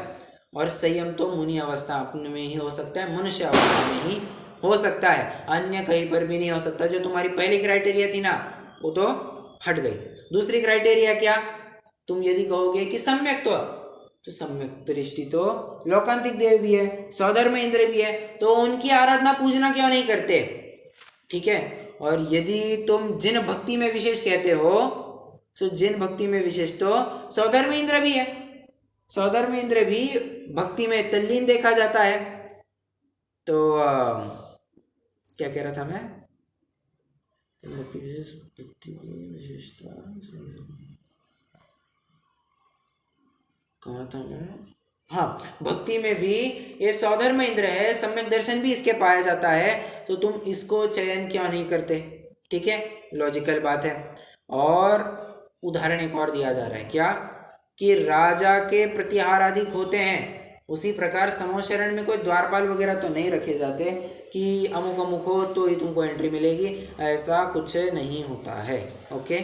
और संयम तो मुनि अवस्था अपने में ही हो सकता है, मनुष्य अवस्था में ही हो सकता है, अन्य कहीं पर भी नहीं हो सकता। जो तुम्हारी पहली क्राइटेरिया थी ना, वो तो हट गई। दूसरी क्राइटेरिया क्या, तुम यदि कहोगे कि सम्यक्त्व, तो सम्यक दृष्टि तो लोकांतिक देव भी है, सौधर्म इंद्र भी है, तो उनकी आराधना पूजना क्यों नहीं करते, ठीक है। और यदि तुम जिन भक्ति में विशेष कहते हो, सो जिन भक्ति में विशेष, तो सौधर्म इंद्र भी है, सौधर्म इंद्र भी भक्ति में तल्लीन देखा जाता है। तो क्या कह रहा था मैं, विशेषता कहाँ था मैं, हाँ, भक्ति में भी ये सौधर्म इंद्र है, सम्यक दर्शन भी इसके पाया जाता है, तो तुम इसको चयन क्यों नहीं करते? ठीक है, लॉजिकल बात है। और उदाहरण एक और दिया जा रहा है, क्या कि राजा के प्रतिहार अधिक होते हैं, उसी प्रकार समोशरण में कोई द्वारपाल वगैरह तो नहीं रखे जाते कि अमुक अमुक हो तो ही तुमको एंट्री मिलेगी, ऐसा कुछ नहीं होता है। ओके,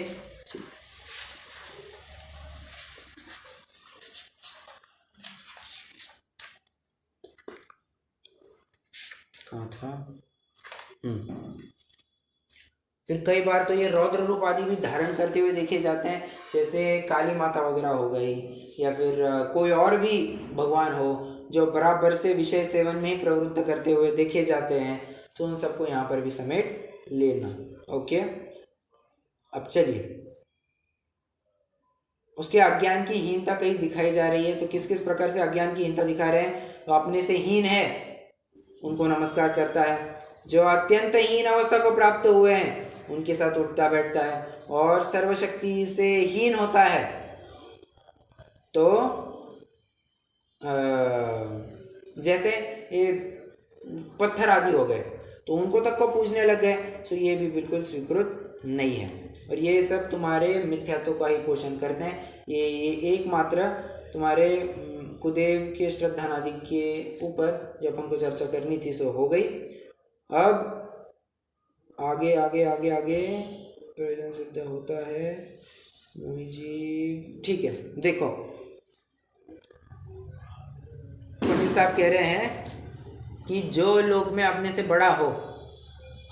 कहाँ था, फिर कई बार तो ये रौद्र रूप आदि भी धारण करते हुए देखे जाते हैं, जैसे काली माता वगैरह हो गई, या फिर कोई और भी भगवान हो जो बराबर से विषय सेवन में ही प्रवृत्त करते हुए देखे जाते हैं, तो उन सबको यहाँ पर भी समेट लेना। ओके, अब चलिए, उसके अज्ञान की हीनता कहीं दिखाई जा रही है, तो किस किस प्रकार से अज्ञान की हीनता दिखा रहे हैं? तो अपने से हीन है उनको नमस्कार करता है, जो अत्यंत हीन अवस्था को प्राप्त हुए हैं उनके साथ उठता बैठता है, और सर्वशक्ति से हीन होता है तो जैसे ये पत्थर आदि हो गए तो उनको तक को पूजने लग गए, तो ये भी बिल्कुल स्वीकृत नहीं है। और ये सब तुम्हारे मिथ्यात्व का ही पोषण करते हैं। ये एकमात्र तुम्हारे कुदेव के श्रद्धानादि के ऊपर जो अपन को चर्चा करनी थी सो हो गई। अब आगे आगे आगे आगे प्रयोजन सिद्ध होता है जी, ठीक है। देखो, पंडित साहब कह रहे हैं कि जो लोक में अपने से बड़ा हो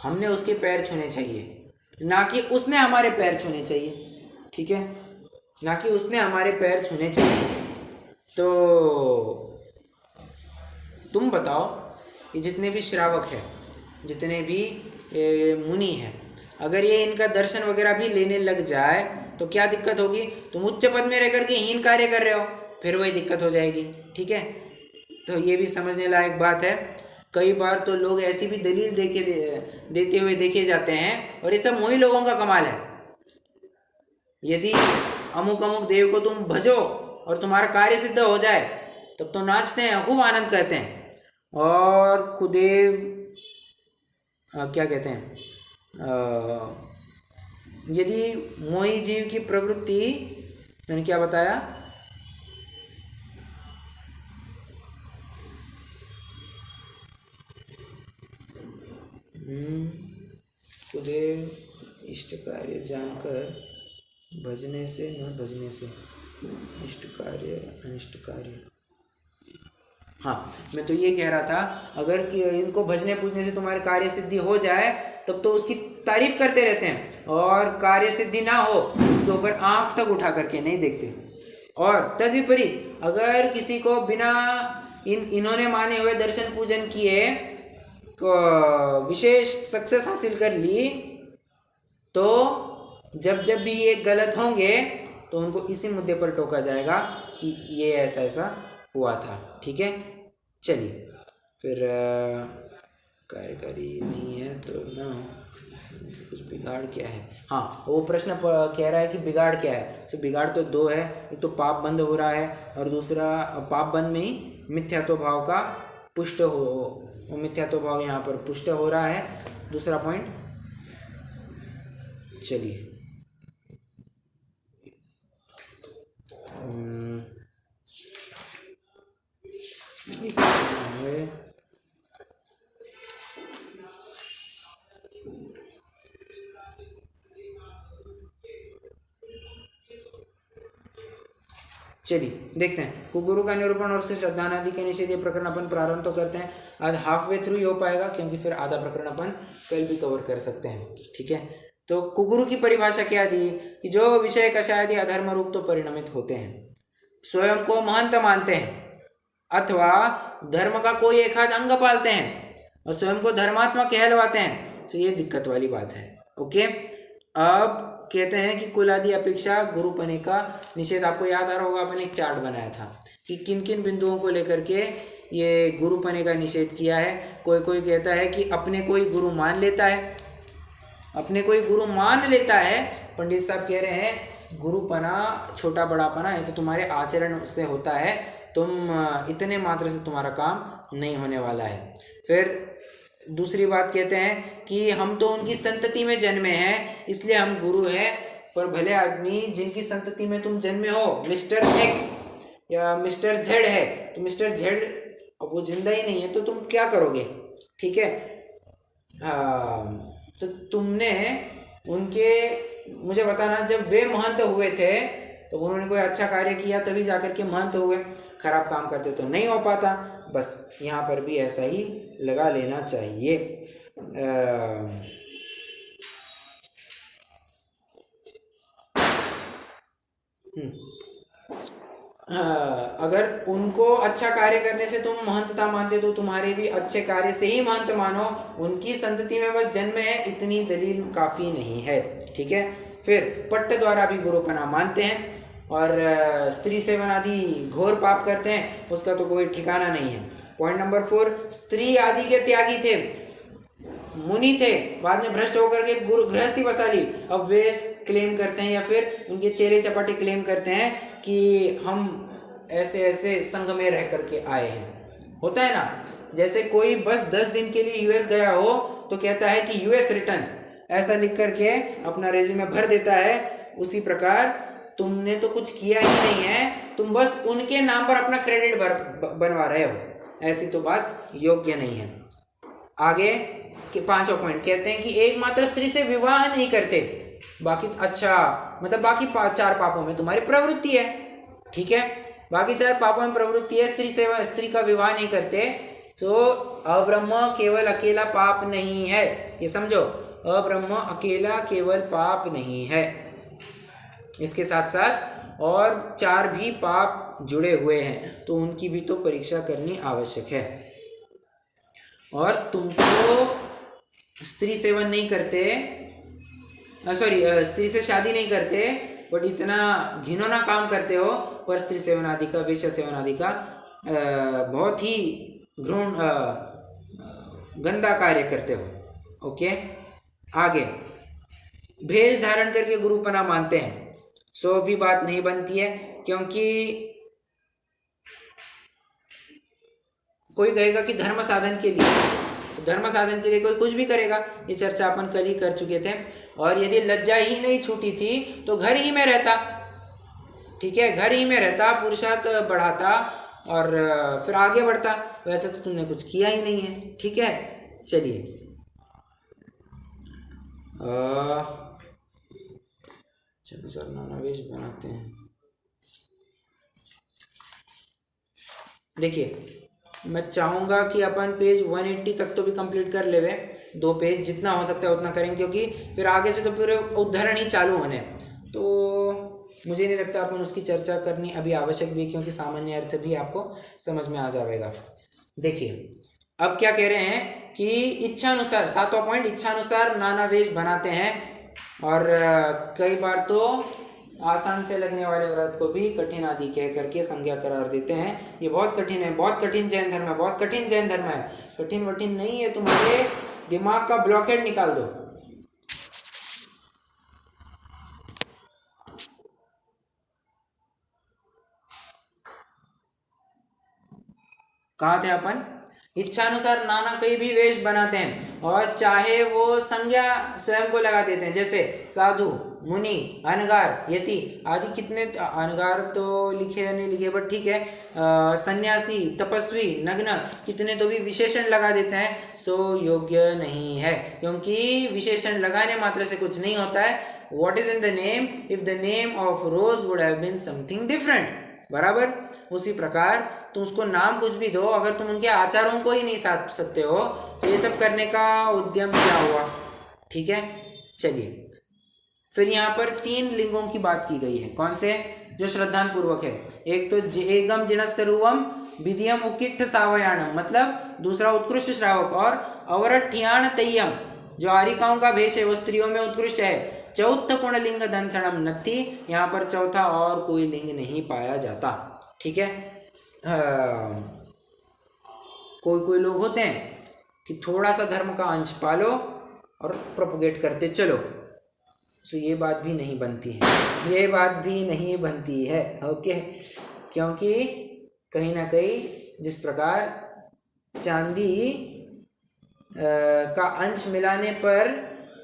हमने उसके पैर छूने चाहिए, ना कि उसने हमारे पैर छूने चाहिए। ठीक है, ना कि उसने हमारे पैर छूने चाहिए। तो तुम बताओ कि जितने भी श्रावक हैं, जितने भी मुनि हैं, अगर ये इनका दर्शन वगैरह भी लेने लग जाए तो क्या दिक्कत होगी? तुम उच्च पद में रह करके हीन कार्य कर रहे हो, फिर वही दिक्कत हो जाएगी। ठीक है, तो ये भी समझने लायक बात है। कई बार तो लोग ऐसी भी दलील देते हुए देखे जाते हैं, और ये सब मोही लोगों का कमाल है। यदि अमुक अमुक देव को तुम भजो और तुम्हारा कार्य सिद्ध हो जाए तब तो नाचते हैं, खूब आनंद करते हैं। और कुदेव क्या कहते हैं, यदि मोही जीव की प्रवृत्ति, मैंने क्या बताया, कुदेव इष्ट कार्य जानकर भजने से न भजने से, इष्ट कार्य अनिष्ट कार्य, हाँ, मैं तो ये कह रहा था, अगर कि इनको भजने पूजने से तुम्हारी कार्य सिद्धि हो जाए तब तो उसकी तारीफ करते रहते हैं, और कार्य सिद्धि ना हो उसके ऊपर आंख तक उठा करके नहीं देखते। और तद्विपरीत अगर किसी को बिना इन्होंने माने हुए दर्शन पूजन किए विशेष सक्सेस हासिल कर ली, तो जब जब भी ये गलत होंगे तो उनको इसी मुद्दे पर टोका जाएगा कि ये ऐसा ऐसा हुआ था। ठीक है, चलिए फिर कार्यकारी नहीं है तो ना, इससे कुछ बिगाड़ क्या है? हाँ, वो प्रश्न कह रहा है कि बिगाड़ क्या है। तो बिगाड़ तो दो है, एक तो पाप बंद हो रहा है, और दूसरा पाप बंद में ही मिथ्यात्व भाव का पुष्ट हो, मिथ्यात्व भाव यहाँ पर पुष्ट हो रहा है। दूसरा पॉइंट, चलिए चलिए देखते हैं कुगुरु का निरूपण और उसके श्रद्धानादि के निषेध ये प्रकरण अपन प्रारंभ तो करते हैं। आज हाफ वे थ्रू ही हो पाएगा, क्योंकि फिर आधा प्रकरण अपन कल भी कवर कर सकते हैं। ठीक है, तो कुगुरु की परिभाषा क्या दी कि जो विषय कषायदि अधर्म रूप तो परिणमित होते हैं, स्वयं को महंत मानते हैं, अथवा धर्म का कोई एक आध अंग पालते हैं और स्वयं को धर्मात्मा कहलवाते हैं, तो ये दिक्कत वाली बात है। ओके, अब कहते हैं कि कुलादि अपेक्षा गुरुपने का निषेध। आपको याद आ रहा होगा, अपन एक चार्ट बनाया था कि किन किन बिंदुओं को लेकर के ये गुरुपने का निषेध किया है। कोई कोई कहता है कि अपने को ही गुरु मान लेता है, अपने को ही गुरु मान लेता है। पंडित साहब कह रहे हैं गुरुपना छोटा बड़ापना ये तो तुम्हारे आचरण से होता है, तुम इतने मात्र से तुम्हारा काम नहीं होने वाला है। फिर दूसरी बात कहते हैं कि हम तो उनकी संतति में जन्मे हैं इसलिए हम गुरु हैं। पर भले आदमी जिनकी संतति में तुम जन्मे हो, मिस्टर एक्स या मिस्टर जेड है, तो मिस्टर जेड अब वो जिंदा ही नहीं है तो तुम क्या करोगे? ठीक है, तो तुमने उनके, मुझे बताना, जब वे महंत हुए थे तो उन्होंने कोई अच्छा कार्य किया तभी जाकर के महंत हुए, खराब काम करते तो नहीं हो पाता। बस यहाँ पर भी ऐसा ही लगा लेना चाहिए। अगर उनको अच्छा कार्य करने से तुम महंतता मानते तो तुम्हारे भी अच्छे कार्य से ही महंत मानो। उनकी संतति में बस जन्म है इतनी दलील काफ़ी नहीं है। ठीक है, फिर पट्ट द्वारा भी गुरुपना मानते हैं और स्त्री सेवन आदि घोर पाप करते हैं, उसका तो कोई ठिकाना नहीं है। पॉइंट नंबर 4, स्त्री आदि के त्यागी थे, मुनि थे, बाद में भ्रष्ट होकर के गुरु गृहस्थी बसा ली। अब वे क्लेम करते हैं या फिर उनके चेले चपाटे क्लेम करते हैं कि हम ऐसे ऐसे संघ में रह करके आए हैं। होता है ना, जैसे कोई बस 10 दिन के लिए यूएस गया हो तो कहता है कि यूएस रिटर्न, ऐसा लिख करके अपना रेज्यूमे भर देता है। उसी प्रकार तुमने तो कुछ किया ही नहीं है, तुम बस उनके नाम पर अपना क्रेडिट बनवा रहे हो, ऐसी तो बात योग्य नहीं है। आगे कि 5वां पॉइंट कहते हैं कि एकमात्र स्त्री से विवाह नहीं करते, बाकी अच्छा मतलब बाकी 4 पापों में तुम्हारी प्रवृत्ति है। ठीक है, बाकी 4 पापों में प्रवृत्ति है, स्त्री का विवाह नहीं करते तो अब्रह्म केवल अकेला पाप नहीं है, ये समझो, अब्रह्म अकेला केवल पाप नहीं है, इसके साथ साथ और 4 भी पाप जुड़े हुए हैं, तो उनकी भी तो परीक्षा करनी आवश्यक है। और तुमको स्त्री सेवन नहीं करते, स्त्री से शादी नहीं करते, बट इतना घिनौना काम करते हो, पर स्त्री सेवन आदि का, वेश्या सेवन आदि का बहुत ही घृण गंदा कार्य करते हो। ओके, आगे भेष धारण करके गुरुपना मानते हैं, सो भी बात नहीं बनती है, क्योंकि कोई कहेगा कि धर्म साधन के लिए, तो धर्म साधन के लिए कोई कुछ भी करेगा, ये चर्चा अपन कल ही कर चुके थे। और यदि लज्जा ही नहीं छूटी थी तो घर ही में रहता, ठीक है, घर ही में रहता, पुरुषार्थ बढ़ाता और फिर आगे बढ़ता। वैसे तो तुमने कुछ किया ही नहीं है। ठीक है, चलिए चलो सर नानावेश बनाते हैं। देखिए, मैं चाहूँगा कि अपन पेज 180 तक तो भी कंप्लीट कर लेवे, 2 पेज जितना हो सकता है उतना करेंगे, क्योंकि फिर आगे से तो पूरे उद्धरण ही चालू होने, तो मुझे नहीं लगता अपन उसकी चर्चा करनी अभी आवश्यक भी, क्योंकि सामान्य अर्थ भी आपको समझ में आ जाएगा। देखिए, अब क्या कह रहे हैं कि इच्छानुसार, 7वां पॉइंट, इच्छानुसार नाना वेश बनाते हैं, और कई बार तो आसान से लगने वाले व्रत को भी कठिन आदि कह करके संज्ञा करार देते हैं। ये बहुत कठिन है, बहुत कठिन जैन धर्म है, बहुत कठिन जैन धर्म है। कठिन वठिन नहीं है, तुम्हारे दिमाग का ब्लॉकेट निकाल दो। कहाँ थे अपन? इच्छानुसार नाना कई भी वेश बनाते हैं, और चाहे वो संज्ञा स्वयं को लगा देते हैं, जैसे साधु, मुनि, अनगार, यति आदि। कितने अनगार तो लिखे या नहीं लिखे, बट ठीक है, सन्यासी, तपस्वी, नग्न, कितने तो भी विशेषण लगा देते हैं, सो योग्य नहीं है, क्योंकि विशेषण लगाने मात्र से कुछ नहीं होता है। What is in the name if the name of rose would have been something different, बराबर। उसी प्रकार तुम उसको नाम कुछ भी दो, अगर तुम उनके आचारों को ही नहीं साध सकते हो तो ये सब करने का उद्यम क्या हुआ? ठीक है, चलिए फिर यहाँ पर 3 लिंगों की बात की गई है। कौन से? जो श्रद्धान पूर्वक है। एक तो एगम जिनस्तरुवम विधियम उकिट्ठ सावयाणम, मतलब दूसरा उत्कृष्ट श्रावक, और अवरठियाण तय्यम, जो आरिकाओं का भेष है वो स्त्रियों में उत्कृष्ट है, चौथ पुणलिंग दंसणम नत्थि, यहाँ पर चौथा और कोई लिंग नहीं पाया जाता। ठीक है। कोई कोई लोग होते हैं कि थोड़ा सा धर्म का अंश पालो और प्रोपोगेट करते चलो, तो ये बात भी नहीं बनती है, ये बात भी नहीं बनती है। ओके, क्योंकि कहीं ना कहीं जिस प्रकार चांदी का अंश मिलाने पर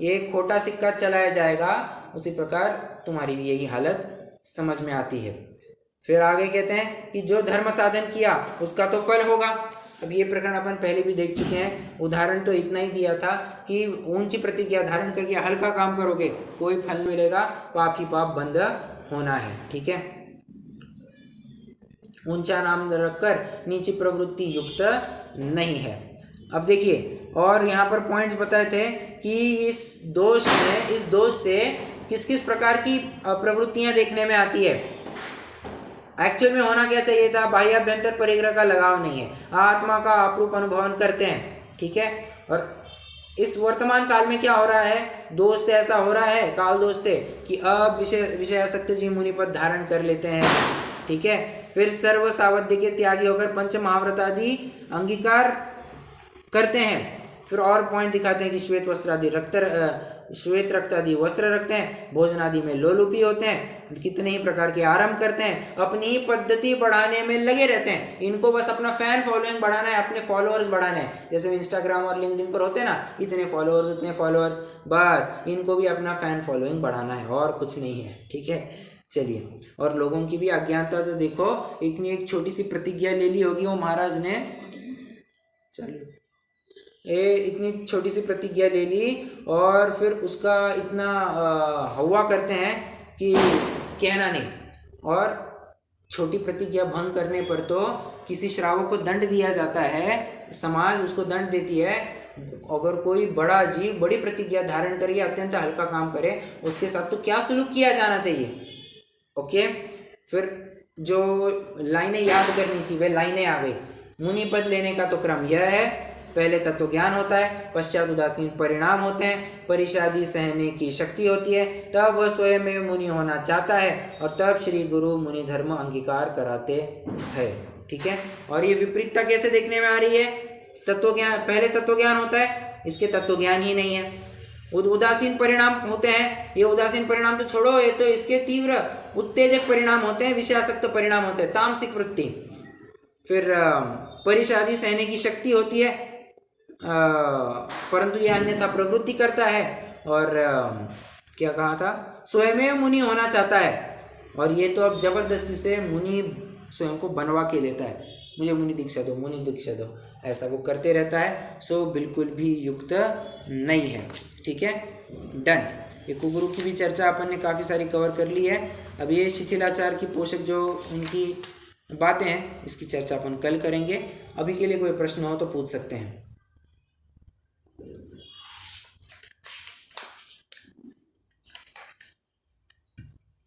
एक खोटा सिक्का चलाया जाएगा, उसी प्रकार तुम्हारी भी यही हालत समझ में आती है। फिर आगे कहते हैं कि जो धर्म साधन किया उसका तो फल होगा। अब ये प्रकरण अपन पहले भी देख चुके हैं, उदाहरण तो इतना ही दिया था कि ऊंची प्रतिज्ञा धारण करके हल्का काम करोगे कोई फल नहीं मिलेगा, पाप ही पाप बंद होना है। ठीक है, ऊंचा नाम रखकर नीची प्रवृत्ति युक्त नहीं है। अब देखिए, और यहाँ पर पॉइंट्स बताए थे कि इस दोष से किस किस प्रकार की प्रवृत्तियां देखने में आती है। एक्चुअल में होना क्या चाहिए था, बाह्य अभ्यंतर परिग्रह का लगाव नहीं है, आत्मा का अप्रूप अनुभवन करते हैं। ठीक है, और इस वर्तमान काल में क्या हो रहा है, दोष से ऐसा हो रहा है, काल दोष से, कि अब विषय आसक्त जी मुनि पद धारण कर लेते हैं। ठीक है, फिर सर्व सावध्य के त्यागी होकर पंच महाव्रत आदि अंगीकार करते हैं। फिर और पॉइंट दिखाते हैं कि श्वेत रक्त आदि वस्त्र रखते हैं, भोजन आदि में लोलुपी होते हैं, कितने ही प्रकार के आरंभ करते हैं, अपनी ही पद्धति बढ़ाने में लगे रहते हैं। इनको बस अपना फैन फॉलोइंग बढ़ाना है, अपने फॉलोअर्स बढ़ाने हैं। जैसे इंस्टाग्राम और लिंक्डइन पर होते हैं ना, इतने फॉलोअर्स उतने फॉलोअर्स, बस इनको भी अपना फैन फॉलोइंग बढ़ाना है और कुछ नहीं है। ठीक है, चलिए, और लोगों की भी अज्ञानता तो देखो, एक छोटी सी प्रतिज्ञा ले ली होगी वो महाराज ने, चलो इतनी छोटी सी प्रतिज्ञा ले ली और फिर उसका इतना हवा करते हैं कि कहना नहीं। और छोटी प्रतिज्ञा भंग करने पर तो किसी श्रावक को दंड दिया जाता है, समाज उसको दंड देती है। अगर कोई बड़ा जीव बड़ी प्रतिज्ञा धारण करके अत्यंत हल्का काम करे, उसके साथ तो क्या सुलूक किया जाना चाहिए। ओके, फिर जो लाइनें याद करनी थी वे लाइनें आ गई। मुनि पद लेने का तो क्रम यह है, पहले तत्व ज्ञान होता है, पश्चात उदासीन परिणाम होते हैं, परिषादी सहने की शक्ति होती है, तब वह स्वयं में मुनि होना चाहता है और तब श्री गुरु मुनि धर्म अंगीकार कराते हैं। ठीक है, और ये विपरीतता कैसे देखने में आ रही है, तत्व ज्ञान, पहले तत्व ज्ञान होता है, इसके तत्व ज्ञान ही नहीं है, उदासीन परिणाम होते हैं। ये उदासीन परिणाम तो छोड़ो, ये तो इसके तीव्र उत्तेजक परिणाम होते हैं, विषयासक्त परिणाम होते हैं, तामसिक वृत्ति। फिर परिषादी सहने की शक्ति होती है, परंतु यह अन्यथा प्रवृत्ति करता है। और क्या कहा था, स्वयं मुनि होना चाहता है, और ये तो अब जबरदस्ती से मुनि स्वयं को बनवा के लेता है, मुझे मुनि दीक्षा दो, मुनि दीक्षा दो, ऐसा वो करते रहता है। सो बिल्कुल भी युक्त नहीं है। ठीक है, डन। ये कुगुरु की भी चर्चा अपन ने काफ़ी सारी कवर कर ली है। अब ये शिथिलाचार की पोषक जो उनकी बातें हैं, इसकी चर्चा अपन कल करेंगे। अभी के लिए कोई प्रश्न हो तो पूछ सकते हैं।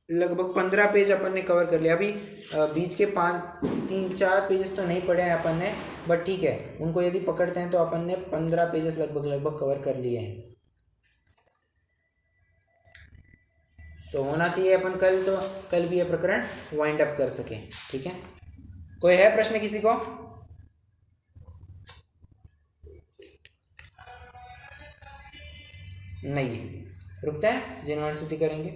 लगभग 15 पेज अपन ने कवर कर लिया। अभी बीच के 3-4 पेजेस तो नहीं पढ़े हैं अपन ने, बट ठीक है, उनको यदि पकड़ते हैं तो अपन ने 15 पेजेस लगभग कवर कर लिए हैं। तो होना चाहिए अपन कल भी ये प्रकरण वाइंड अप कर सकें। ठीक है, कोई है प्रश्न किसी को? नहीं, रुकते हैं, जिनवान स्तुति करेंगे।